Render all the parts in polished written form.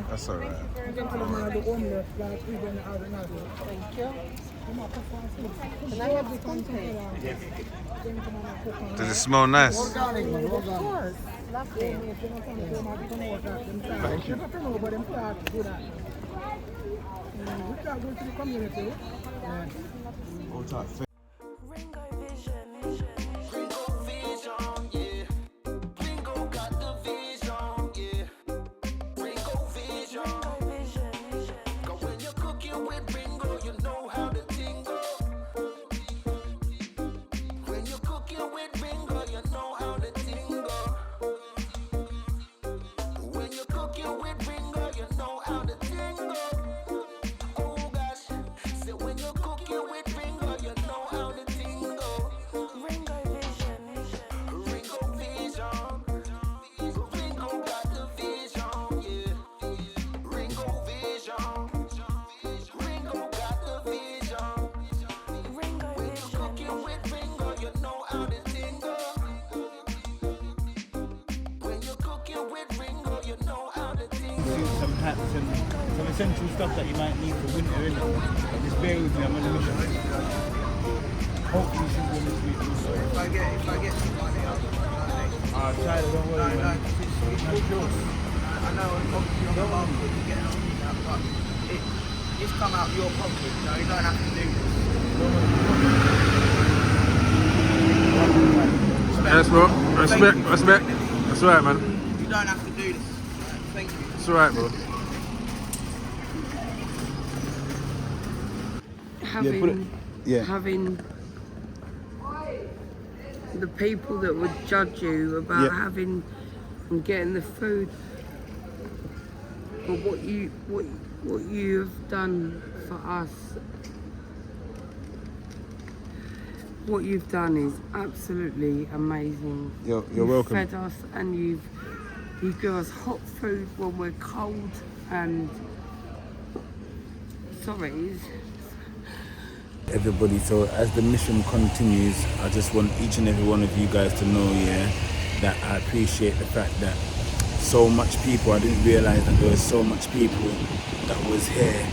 That's all right. Thank you. Does it smell nice? Of course. Lovely. Thank you. Ringo Vision. Ringo Vision, yeah. Ringo got the vision, yeah. Ringo Vision. Ringo Vision. Cause when you're cooking with Ringo, you know how to tingle. When you're cooking with Ringo, you know how to tingle. When you're cooking with Ringo, you know how to tingle. Oh gosh, so when you're cooking with Ringo, you know how to tingle. Ringo Vision. Ringo Vision. Ringo got the vision, yeah. Ringo Vision. Ringo got the vision. Ringo when you're cooking with Ringo, you know how to tingle. When you're cooking with Ringo, you know how to tingle. Some hats and some essential stuff that you might need for winter, innit? Just bear with me, I'm on a mission. Hopefully she's going to be also. If I get some money, I'll try it, don't worry, man. It's yours. I know obviously on the market you get something out, but it's come out your pocket, you know, you don't have to do this. Yes, bro. Respect. That's alright, man. You don't have to do this. Thank you. It's alright, bro. Having the people that would judge you about having and getting the food, but what you have done for us, what you've done is absolutely amazing. You're You've welcome. fed us and you give us hot food when we're cold and Everybody, so as the mission continues, I just want each and every one of you guys to know, that I appreciate the fact that so much people, I didn't realize that there was so much people that was here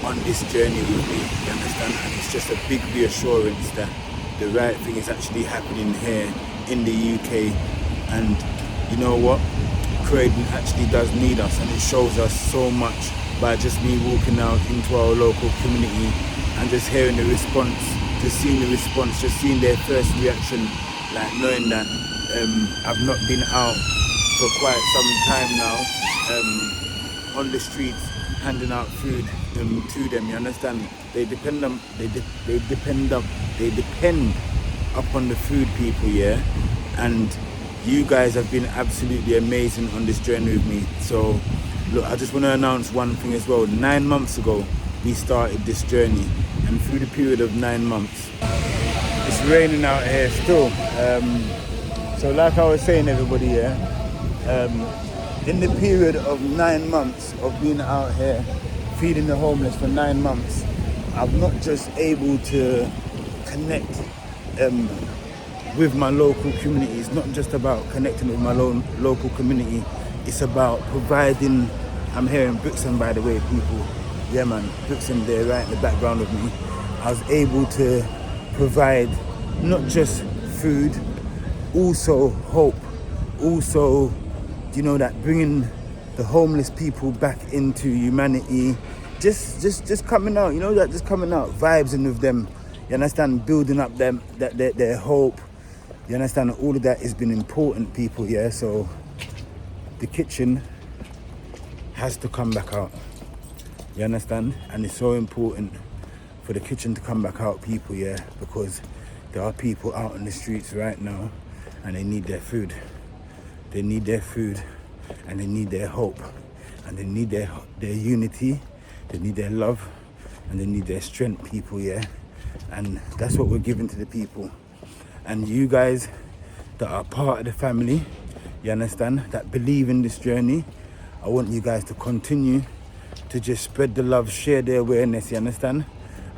on this journey with me, you understand? And it's just a big reassurance that the right thing is actually happening here in the UK. And you know what? Croydon actually does need us, and it shows us so much by just me walking out into our local community and just hearing the response, just seeing the response, just seeing their first reaction, like knowing that I've not been out for quite some time now on the streets handing out food to them, you understand? They depend upon the food people, and you guys have been absolutely amazing on this journey with me. So look, I just want to announce one thing as well. 9 months ago we started this journey, and through the period of 9 months, it's raining out here still. So like I was saying, everybody, in the period of 9 months of being out here feeding the homeless for 9 months, I'm not just able to connect with my local community. It's not just about connecting with my local community, it's about providing. I'm here in Brixton, by the way, people. Yeah man, Brixton there right in the background of me. I was able to provide not just food, also hope, also, you know, that bringing the homeless people back into humanity, just coming out, you know, that just coming out, vibing with them, you understand, building up them, their hope, you understand, all of that has been important, people, so the kitchen has to come back out, you understand, and it's so important for the kitchen to come back out, people, because there are people out on the streets right now and they need their food. They need their food and they need their hope and they need their unity, they need their love and they need their strength, people, and that's what we're giving to the people. And you guys that are part of the family, you understand, that believe in this journey, I want you guys to continue to just spread the love, share the awareness, you understand?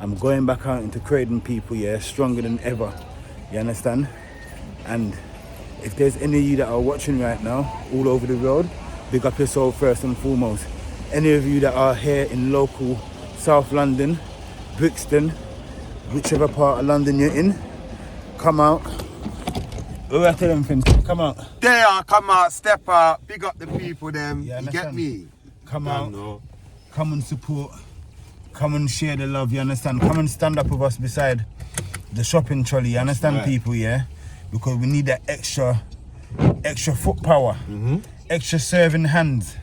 I'm going back out into Croydon, people, stronger than ever, you understand? And if there's any of you that are watching right now, all over the world, big up yourself first and foremost. Any of you that are here in local South London, Brixton, whichever part of London you're in, come out. What I tell them, friends? Come out. They are, come out, step out, big up the people them. Yeah, you get understand. me? Come I out. know. Come and support. Come and share the love, you understand? Come and stand up with us beside the shopping trolley, you understand, right. people, yeah? Because we need that extra foot power, extra serving hands.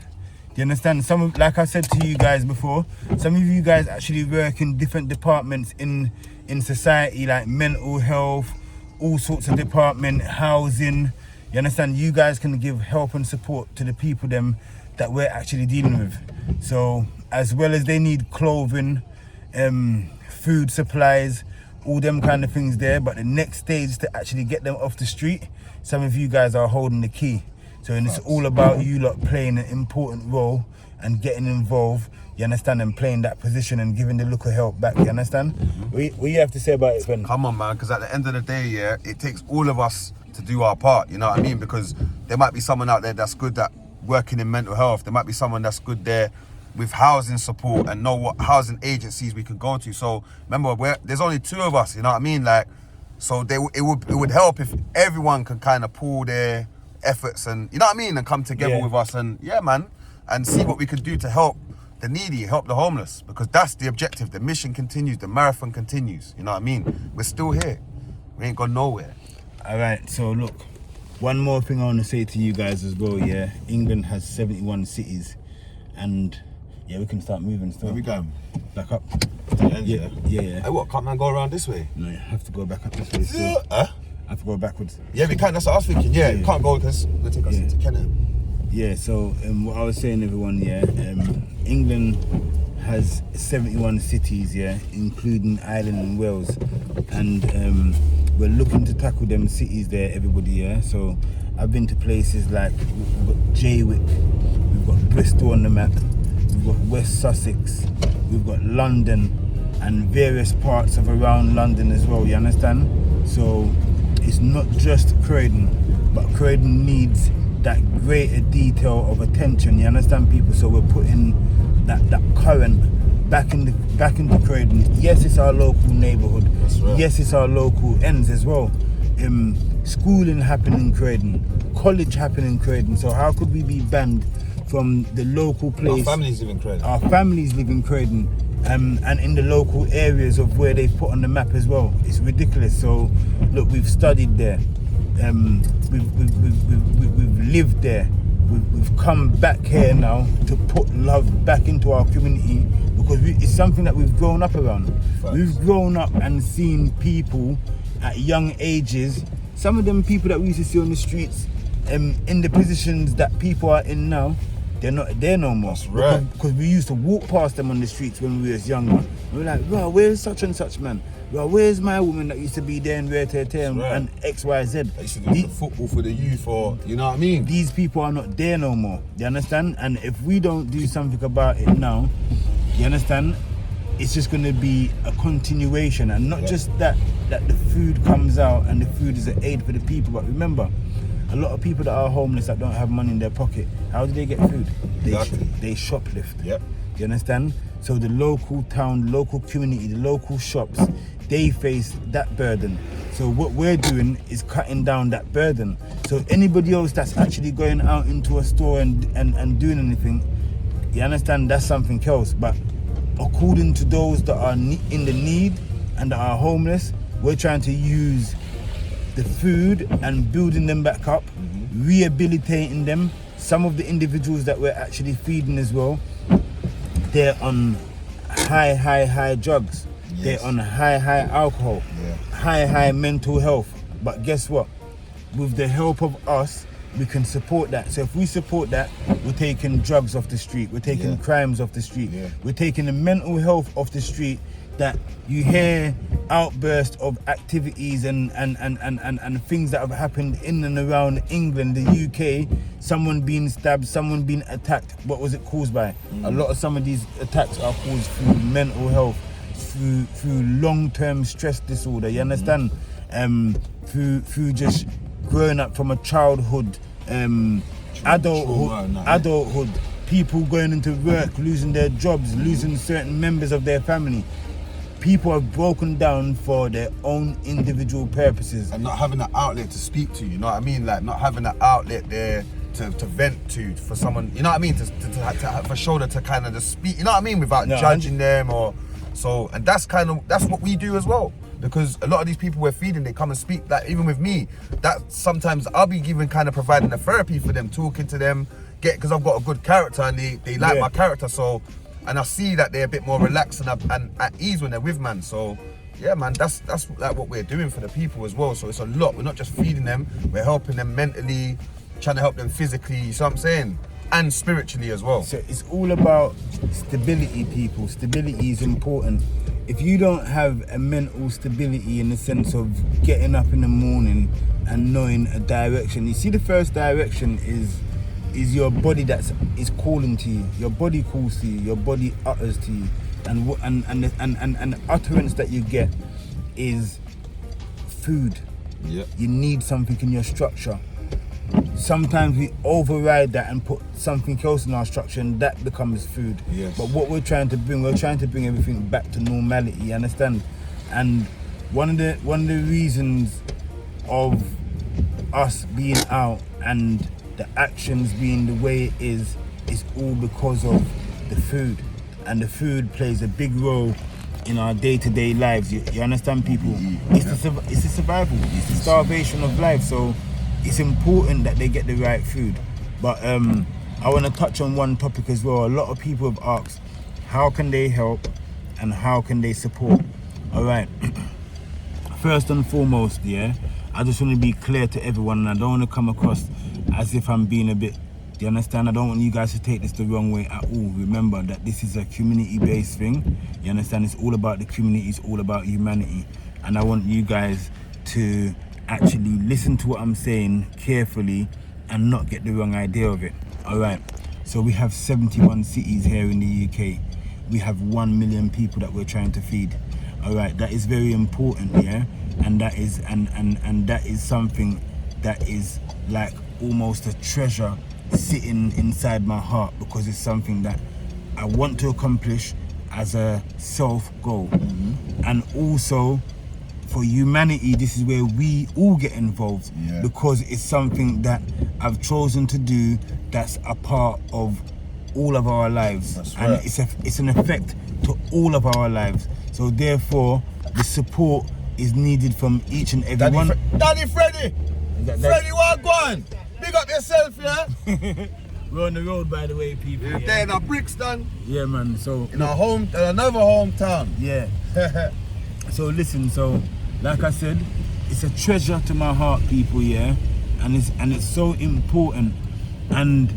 You understand? Like I said to you guys before, some of you guys actually work in different departments in society, like mental health, all sorts of department, housing. You understand? You guys can give help and support to the people them that we're actually dealing with. So as well as they need clothing, food supplies, all them kind of things there, but the next stage to actually get them off the street, some of you guys are holding the key. So and it's all about you lot playing an important role and getting involved, you understand, and playing that position and giving the look of help back, you understand? What you have to say about it, Ben? Come on, man, because at the end of the day, yeah, it takes all of us to do our part, you know what I mean? Because there might be someone out there that's good at working in mental health. There might be someone that's good there with housing support and know what housing agencies we can go to. So remember, there's only 2 of us, you know what I mean? Like, so it would help if everyone can kind of pool their efforts and, you know what I mean, and come together with us and, yeah, man, and see what we can do to help the needy, help the homeless, because that's the objective. The mission continues, the marathon continues, you know what I mean? We're still here. We ain't gone nowhere. All right, so look, one more thing I want to say to you guys as well, yeah? England has 71 cities, and yeah, we can start moving still. Where we going? Back up. Yeah. Hey, what, can't man go around this way? No, you have to go back up this way still. Huh? I have to go backwards. Yeah, we can, that's what I was thinking. Yeah, we can't go because we'll take us into Kenya. Yeah, so what I was saying, everyone, yeah, England has 71 cities, yeah, including Ireland and Wales, and we're looking to tackle them cities there, everybody, yeah. So I've been to places like, we've got Jaywick, we've got Bristol on the map, we've got West Sussex, we've got London, and various parts of around London as well, you understand? So it's not just Croydon, but Croydon needs that greater detail of attention, you understand, people? So we're putting that current back into Croydon. Yes, it's our local neighbourhood. That's right. Yes, it's our local ends as well. Schooling happening in Croydon, college happening in Croydon. So how could we be banned from the local place? Our families live in Croydon. Our families live in Croydon, and in the local areas of where they've put on the map as well. It's ridiculous. So look, we've studied there. We've lived there. We've come back here now to put love back into our community, because it's something that we've grown up around. Facts. We've grown up and seen people at young ages, some of them people that we used to see on the streets, in the positions that people are in now, they're not there no more. That's right. Because we used to walk past them on the streets when we was younger. We were like, well, where's such and such man? Well, where's my woman that used to be there and and X, Y, Z? They used to do football for the youth, or, you know what I mean? These people are not there no more. You understand? And if we don't do something about it now, you understand? It's just going to be a continuation, and not just that the food comes out and the food is an aid for the people. But remember, a lot of people that are homeless that don't have money in their pocket, how do they get food? They shoplift. Yep. You understand? So the local town, local community, the local shops, they face that burden. So what we're doing is cutting down that burden. So anybody else that's actually going out into a store and doing anything, you understand, that's something else. But according to those that are in the need and that are homeless, we're trying to use the food and building them back up, rehabilitating them. Some of the individuals that we're actually feeding as well, they're on high drugs. Yes. They're on high alcohol, high mental health. But guess what? With the help of us, we can support that. So if we support that, we're taking drugs off the street, we're taking crimes off the street, we're taking the mental health off the street, that you hear outbursts of activities and things that have happened in and around England, the UK, someone being stabbed, someone being attacked. What was it caused by? A lot of some of these attacks are caused through mental health, through long-term stress disorder, you understand? Through just growing up from a childhood adulthood, people going into work, losing their jobs, losing certain members of their family. People have broken down for their own individual purposes. And not having an outlet to speak to, you know what I mean? Like not having an outlet there to vent to for someone, you know what I mean? To have a shoulder to kind of just speak, you know what I mean? Without judging them or so. And that's what we do as well. Because a lot of these people we're feeding, they come and speak. That even with me, that sometimes I'll be giving kind of providing a therapy for them, talking to them, because I've got a good character and they like my character. So, and I see that they're a bit more relaxed and at ease when they're with man. So yeah, man, that's like what we're doing for the people as well. So it's a lot. We're not just feeding them, we're helping them mentally, trying to help them physically, you see what I'm saying? And spiritually as well. So it's all about stability, people. Stability is important. If you don't have a mental stability in the sense of getting up in the morning and knowing a direction, you see the first direction is your body is calling to you. Your body calls to you. Your body utters to you, and the utterance that you get is food. Yeah. You need something in your structure. Sometimes we override that and put something else in our structure, and that becomes food. Yes. But what we're trying to bring everything back to normality. You understand? And one of the reasons of us being out and the actions being the way it is all because of the food, and the food plays a big role in our day-to-day lives. You understand, people? It's the survival, it's the starvation of life. So it's important that they get the right food. But I want to touch on one topic as well. A lot of people have asked, how can they help and how can they support? All right. First and foremost, I just want to be clear to everyone, and I don't want to come across as if I'm being a bit, do you understand? I don't want you guys to take this the wrong way at all. Remember that this is a community-based thing. You understand? It's all about the community, it's all about humanity. And I want you guys to actually listen to what I'm saying carefully and not get the wrong idea of it. All right. So we have 71 cities here in the UK. We have 1 million people that we're trying to feed. All right. That is very important, and that is and that is something that is like almost a treasure sitting inside my heart, because it's something that I want to accomplish as a self goal. And also for humanity, this is where we all get involved, because it's something that I've chosen to do that's a part of all of our lives. That's right. And it's an effect to all of our lives. So therefore, the support is needed from each and every one. Daddy Freddy! Freddy, what going? Big up yourself, yeah? We're on the road, by the way, people. We're there in our Brixton. Yeah, man. So in our another hometown. Yeah. So listen, so like I said, it's a treasure to my heart, people, and it's so important. And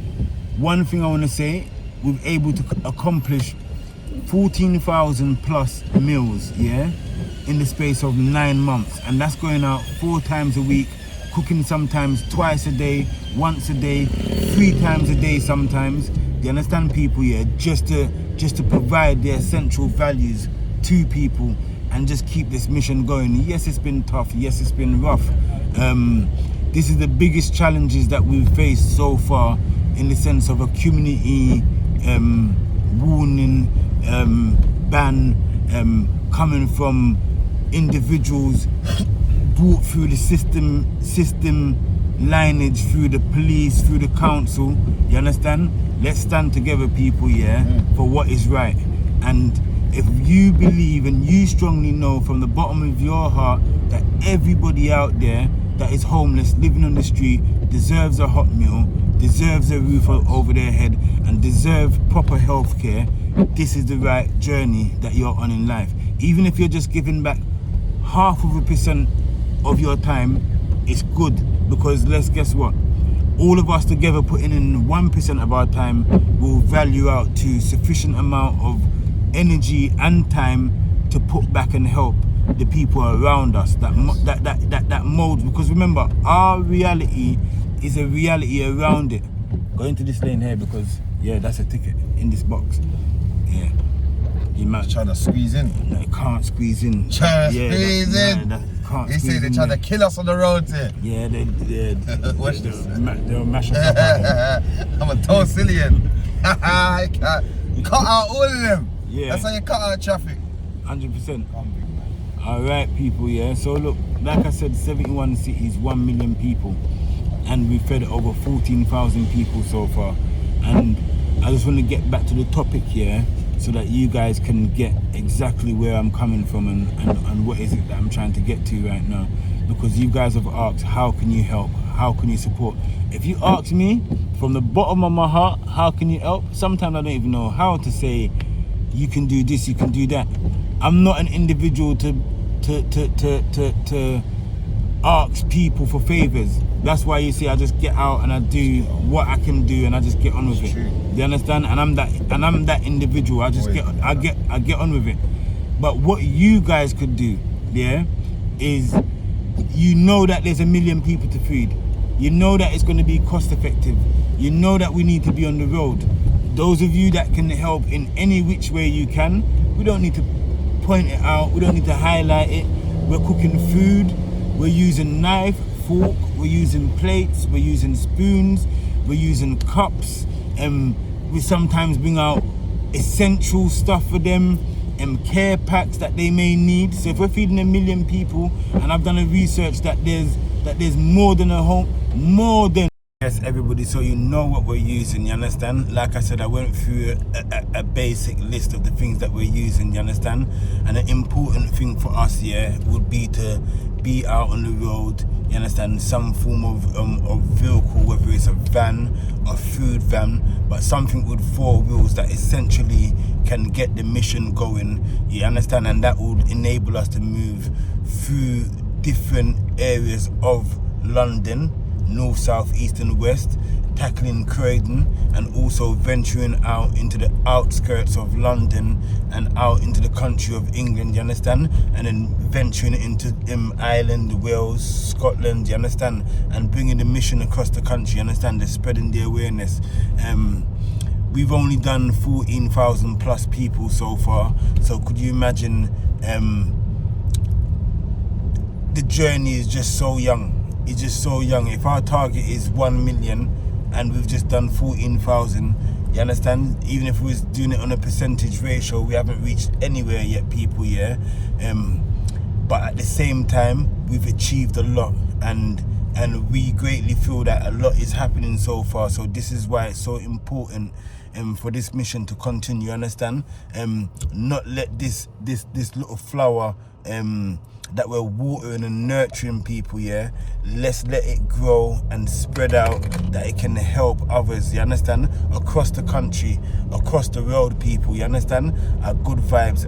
one thing I want to say, we're able to accomplish 14,000 plus meals, in the space of 9 months, and that's going out 4 times a week, cooking sometimes twice a day, once a day, 3 times a day sometimes. Do you understand, people? Just to provide the essential values to people and just keep this mission going. Yes, it's been tough. Yes, it's been rough. This is the biggest challenges that we've faced so far, in the sense of a community warning, ban, coming from individuals brought through the system lineage, through the police, through the council. You understand? Let's stand together, people, for what is right. And if you believe and you strongly know from the bottom of your heart that everybody out there that is homeless, living on the street, deserves a hot meal, deserves a roof over their head, and deserves proper health care, this is the right journey that you're on in life. Even if you're just giving back 0.5% of your time, it's good, because guess what? All of us together putting in 1% of our time will value out to sufficient amount of energy and time to put back and help the people around us that molds. Because remember, our reality is a reality around it. Go into this lane here, because that's a ticket in this box. You might trying to squeeze in. No, it can't squeeze in. Trying to squeeze in. It can't. He said squeeze they're in trying to there. kill us on the road here. Yeah, Watch this. they'll mash us up. out here. I'm a Tosilian. Cut out all of them. Yeah. That's how you cut out traffic. 100%. All right, people. Yeah. So look, like I said, 71 cities, 1 million people, and we fed over 14,000 people so far. And I just want to get back to the topic here, so that you guys can get exactly where I'm coming from and what is it that I'm trying to get to right now. Because you guys have asked, how can you help? How can you support? If you ask me from the bottom of my heart, how can you help? Sometimes I don't even know how to say, you can do this, you can do that. I'm not an individual to ask people for favors. That's why you see I just get out and I do what I can do and I just get on with it. True. You understand? And I'm that individual. I just I get on with it. But what you guys could do, yeah, is you know that there's 1 million people to feed. You know that it's going to be cost effective. You know that we need to be on the road. Those of you that can help in any which way you can, we don't need to point it out. We don't need to highlight it. We're cooking food. We're using knife, fork. We're using plates. We're using spoons. We're using cups. We sometimes bring out essential stuff for them. Care packs that they may need. So if we're feeding 1 million people, and I've done a research that there's more than a home, more than. Yes, everybody, so you know what we're using, you understand? Like I said, I went through a basic list of the things that we're using, you understand? And an important thing for us, yeah, would be to be out on the road, you understand? Some form of vehicle, whether it's a van, a food van, but something with 4 wheels that essentially can get the mission going, you understand? And that would enable us to move through different areas of London, north, south, east and west, tackling Croydon and also venturing out into the outskirts of London and out into the country of England, you understand? And then venturing into Ireland, Wales, Scotland, you understand? And bringing the mission across the country, you understand? They're spreading the awareness. We've only done 14,000 plus people so far, so could you imagine? The journey is just so young. It's just so young. If our target is 1 million and we've just done 14,000, you understand? Even if we was doing it on a percentage ratio, we haven't reached anywhere yet, people, yeah? But at the same time, we've achieved a lot, and we greatly feel that a lot is happening so far. So this is why it's so important for this mission to continue, you understand? Not let this little flower that we're watering and nurturing people, yeah, let's let it grow and spread out, that it can help others, you understand? Across the country, across the world, people, you understand? Good vibes.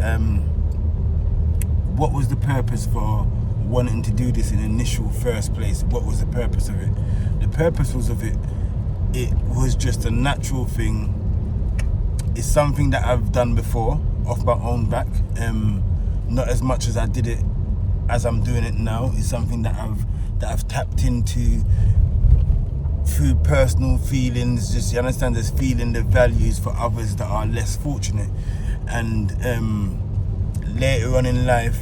What was the purpose for wanting to do this in initial first place? What was the purpose of it? The purpose was of it was just a natural thing. It's something that I've done before off my own back, not as much as I did it as I'm doing it now. It's something that I've tapped into through personal feelings, just, you understand, just feeling the values for others that are less fortunate. And later on in life,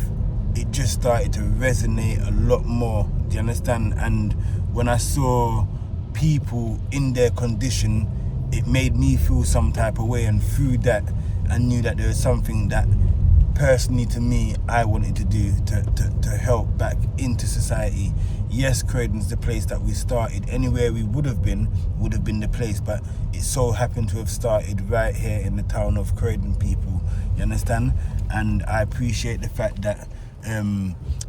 it just started to resonate a lot more, do you understand? And when I saw people in their condition, it made me feel some type of way, and through that I knew that there was something that personally to me I wanted to do to help back into society. Yes, Croydon's the place that we started. Anywhere we would have been the place, but it so happened to have started right here in the town of Croydon, people, you understand? And I appreciate the fact that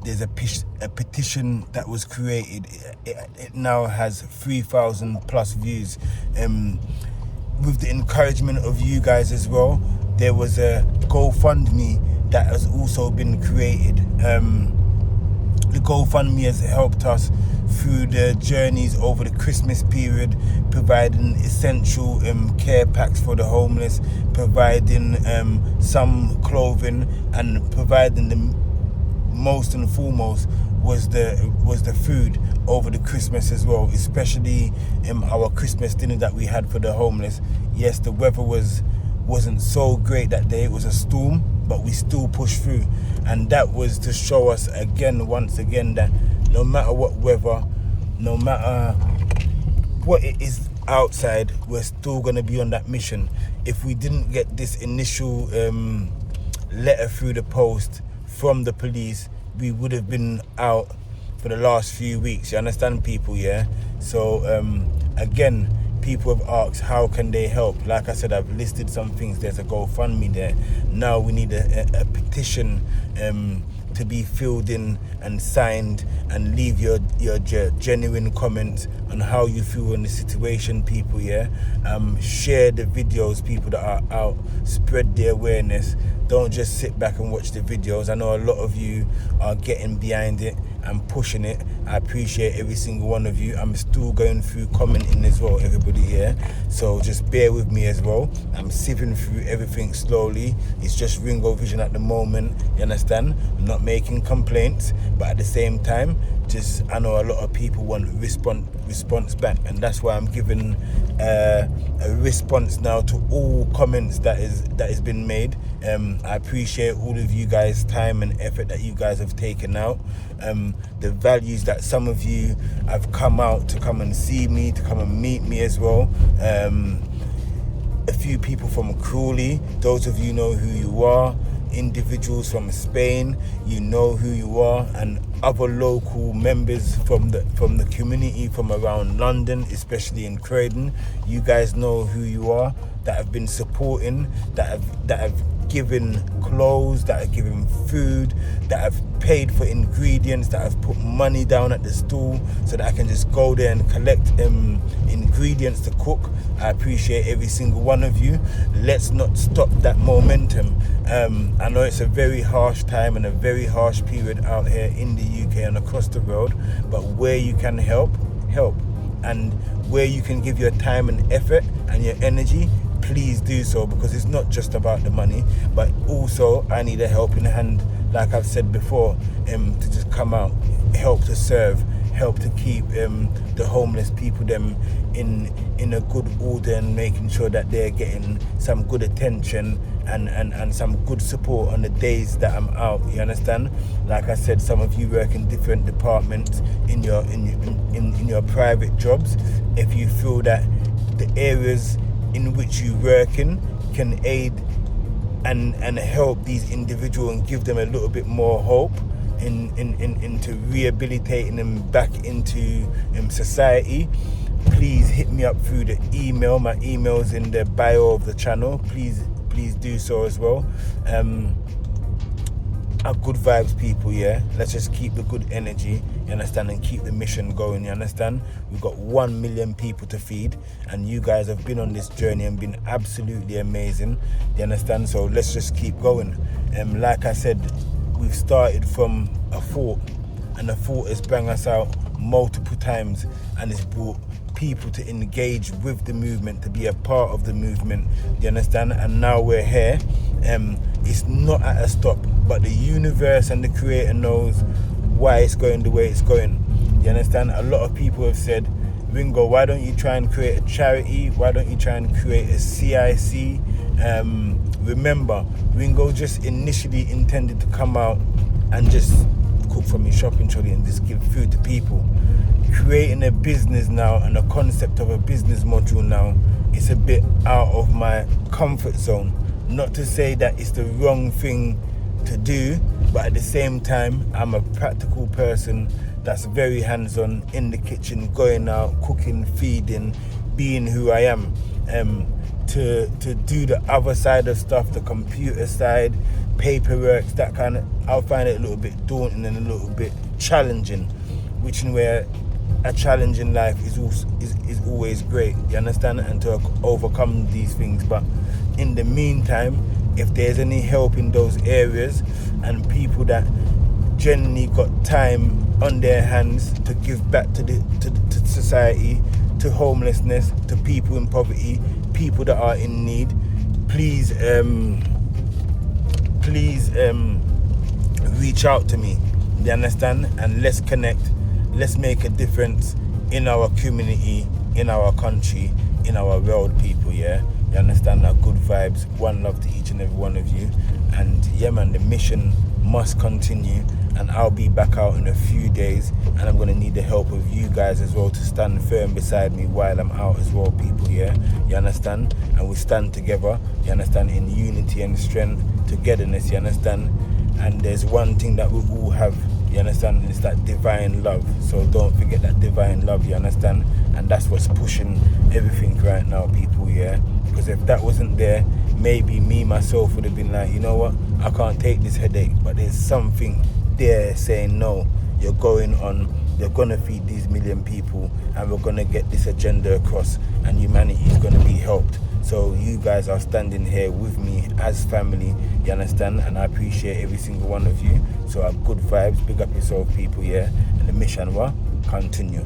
there's a petition that was created. It now has 3,000 plus views. With the encouragement of you guys as well, there was a GoFundMe that has also been created. The GoFundMe has helped us through the journeys over the Christmas period, providing essential care packs for the homeless, providing some clothing, and providing the most and foremost was the food over the Christmas as well, especially our Christmas dinner that we had for the homeless. Yes, the weather was wasn't so great that day. It was a storm, but we still pushed through. And that was to show us again, once again, that no matter what weather, no matter what it is outside, we're still going to be on that mission. If we didn't get this initial letter through the post from the police, we would have been out for the last few weeks. You understand, people? Yeah. So again, people have asked how can they help. Like I said, I've listed some things. There's a GoFundMe there. Now we need a petition to be filled in and signed, and leave your genuine comments on how you feel in the situation, people. Yeah. Share the videos, people that are out. Spread the awareness. Don't just sit back and watch the videos. I know a lot of you are getting behind it and pushing it. I appreciate every single one of you. I'm still going through commenting as well, everybody here. So just bear with me as well. I'm sieving through everything slowly. It's just Ringo Vision at the moment, you understand? I'm not making complaints, but at the same time, just I know a lot of people want response back, and that's why I'm giving a response now to all comments that has been made. I appreciate all of you guys' time and effort that you guys have taken out. The values that some of you have come out to come and see me, to come and meet me as well. A few people from Crawley, those of you know who you are. Individuals from Spain, you know who you are, and other local members from the community from around London, especially in Croydon. You guys know who you are, that have been supporting, that have given clothes, that have given food, that have paid for ingredients, that have put money down at the stall so that I can just go there and collect ingredients to cook. I appreciate every single one of you. Let's not stop that momentum. I know it's a very harsh time and a very harsh period out here in the UK and across the world, but where you can help. And where you can give your time and effort and your energy, please do so, because it's not just about the money, but also I need a helping hand, like I've said before, to just come out, help to serve, help to keep the homeless people them in a good order, and making sure that they're getting some good attention and some good support on the days that I'm out. You understand? Like I said, some of you work in different departments in your private jobs. If you feel that the areas in which you work in can aid and help these individuals and give them a little bit more hope into rehabilitating them back into society, please hit me up through the email. My email's in the bio of the channel. Please do so as well. Our good vibes, people. Yeah, let's just keep the good energy, you understand, and keep the mission going. You understand? We've got 1 million people to feed, and you guys have been on this journey and been absolutely amazing. You understand? So let's just keep going. Like I said, we've started from a thought, and the thought has brought us out multiple times, and it's brought people to engage with the movement, to be a part of the movement. You understand? And now we're here. It's not at a stop, but the universe and the creator knows why it's going the way it's going. You understand? A lot of people have said, Ringo, why don't you try and create a charity? Why don't you try and create a CIC? Remember, Ringo just initially intended to come out and just cook from his shopping trolley and just give food to people. Creating a business now and a concept of a business module now, it's a bit out of my comfort zone. Not to say that it's the wrong thing to do, but at the same time, I'm a practical person that's very hands-on in the kitchen, going out, cooking, feeding, being who I am. To do the other side of stuff, the computer side, paperwork, that kind of, I'll find it a little bit daunting and a little bit challenging, which in where a challenge in life is always great, you understand, and to overcome these things. But in the meantime, if there's any help in those areas and people that genuinely got time on their hands to give back to society, to homelessness, to people in poverty, people that are in need, please reach out to me, you understand, and let's connect. Let's make a difference in our community, in our country, in our world, people. Yeah, you understand? That good vibe. vibes, one love to each and every one of you. And yeah man, the mission must continue, and I'll be back out in a few days, and I'm gonna need the help of you guys as well to stand firm beside me while I'm out as well, people, yeah? You understand? And we stand together, you understand, in unity and strength, togetherness, you understand? And there's one thing that we all have, you understand, it's that divine love. So don't forget that divine love, you understand? And that's what's pushing everything right now, people, yeah? Because if that wasn't there, maybe me myself would have been like, you know what, I can't take this headache. But there's something there saying, no, you're going on, you're gonna feed these million people, and we're gonna get this agenda across, and humanity is gonna be helped. So you guys are standing here with me as family, you understand? And I appreciate every single one of you. So good vibes, big up yourself, people, yeah? And the mission will continue.